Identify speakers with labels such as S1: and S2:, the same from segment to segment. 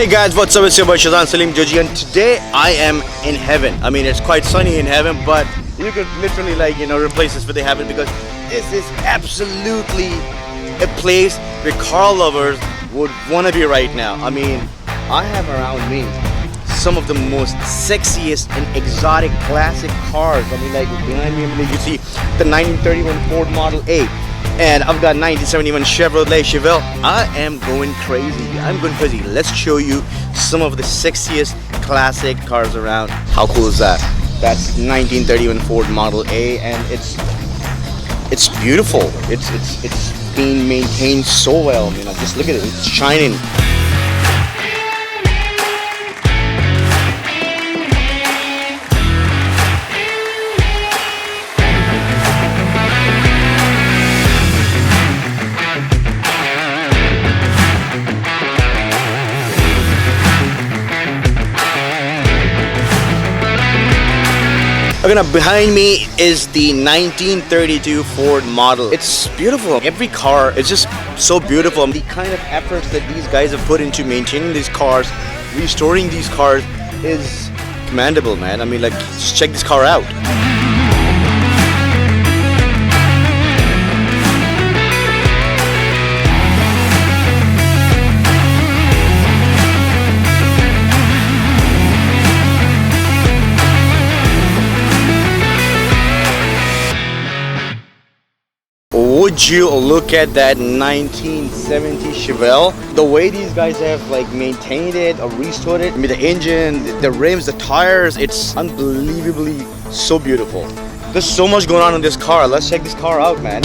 S1: Hey guys, what's up? It's your boy Shezan, Saleem, Joji, and today I am in heaven. I mean, it's quite sunny in heaven, but you could literally replace this with the heaven, because this is absolutely a place where car lovers would want to be right now. I mean, I have around me some of the most sexiest and exotic classic cars. I mean, like behind me, you see the 1931 Ford Model A. And I've got 1971 Chevelle. I am going crazy. I'm going crazy. Let's show you some of the sexiest classic cars around. How cool is that? That's 1931 Ford Model A, and it's beautiful. It's being maintained so well. You know, just look at it. It's shining. Okay, now behind me is the 1932 Ford model. It's beautiful. Every car is just so beautiful. The kind of efforts that these guys have put into maintaining these cars, restoring these cars, is commendable, man. I mean, like, just check this car out. Would you look at that 1970 Chevelle? The way these guys have maintained it or restored it. I mean, the engine, the rims, the tires, it's unbelievably so beautiful. There's so much going on in this car. Let's check this car out, man.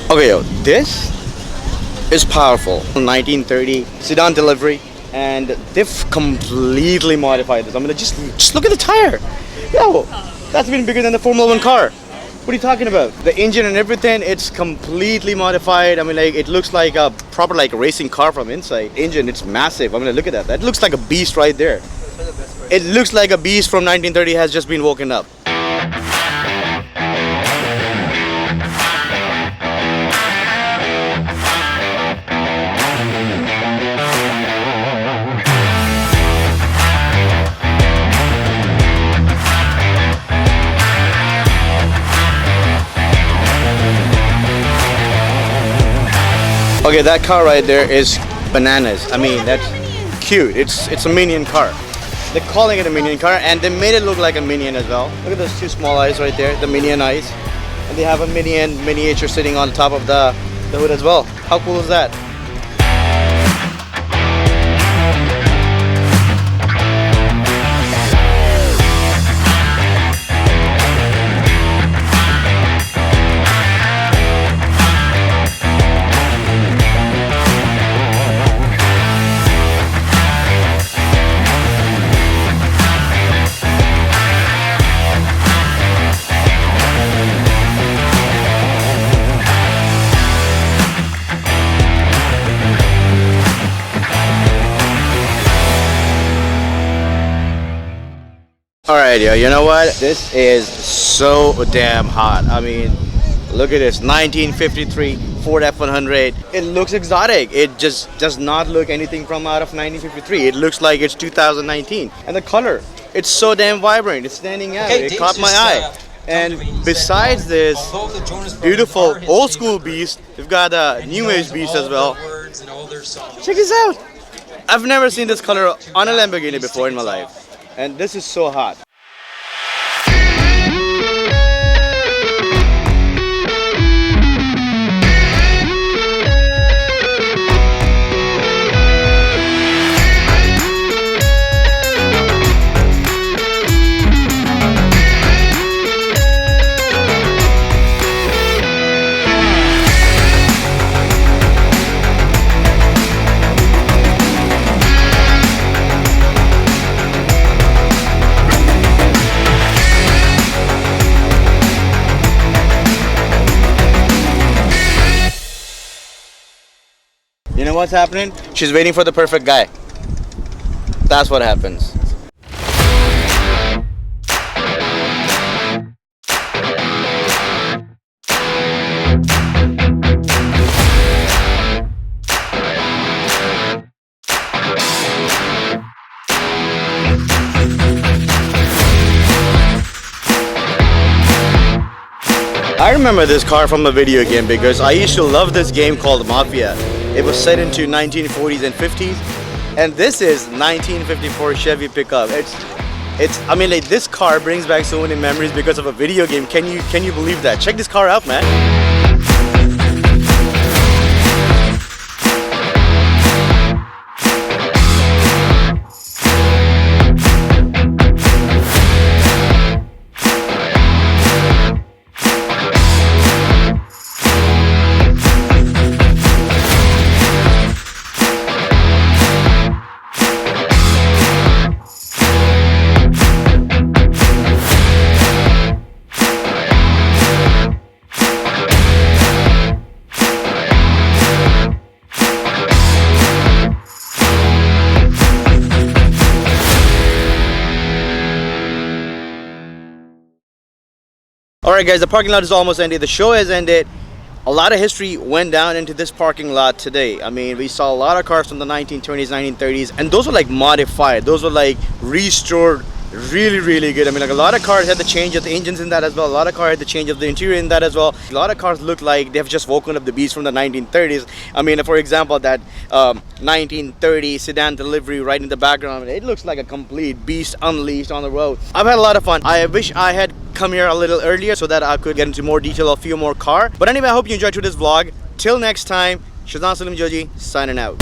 S1: Okay, yo, this is powerful. 1930 Sedan delivery, and they've completely modified this. I mean, just look at the tire. Yo, that's been bigger than the Formula 1 car. What are you talking about? The engine and everything, it's completely modified. I mean, like, it looks like a proper racing car from inside. Engine, it's massive. I mean, look at that. That looks like a beast right there. It looks like a beast from 1930 has just been woken up. Okay, that car right there is bananas. I mean, that's cute. It's a minion car. They're calling it a minion car, and they made it look like a minion as well. Look at those two small eyes right there, the minion eyes. And they have a minion miniature sitting on top of the hood as well. How cool is that? Alright, yo, you know what? This is so damn hot. I mean, look at this 1953 Ford F100. It looks exotic. It just does not look anything from out of 1953. It looks like it's 2019. And the color, it's so damn vibrant. It's standing out. It caught my eye. And besides this beautiful old school beast, we've got a new age beast as well. Check this out. I've never seen this color on a Lamborghini before in my life. And this is so hot. what's happening? She's waiting for the perfect guy. That's what happens. I remember this car from a video game because I used to love this game called Mafia. It was set into 1940s and 50s, and this is 1954 Chevy pickup. I mean, like, this car brings back so many memories because of a video game. Can you believe that? Check this car out, man. Alright guys, the parking lot is almost ended. The show has ended. A lot of history went down into this parking lot today. I mean, we saw a lot of cars from the 1920s, 1930s, and those were like modified. Those were like restored really good. I mean, like, a lot of cars had the change of the engines in that as well. A lot of cars had the change of the interior in that as well. A lot of cars look like they've just woken up the beast from the 1930s. I mean, for example, that 1930 sedan delivery right in the background, it looks like a complete beast unleashed on the road. I've had a lot of fun. I wish I had come here a little earlier so that I could get into more detail of a few more cars. But anyway, I hope you enjoyed this vlog. Till next time, Shezan, Saleem, Joji, signing out.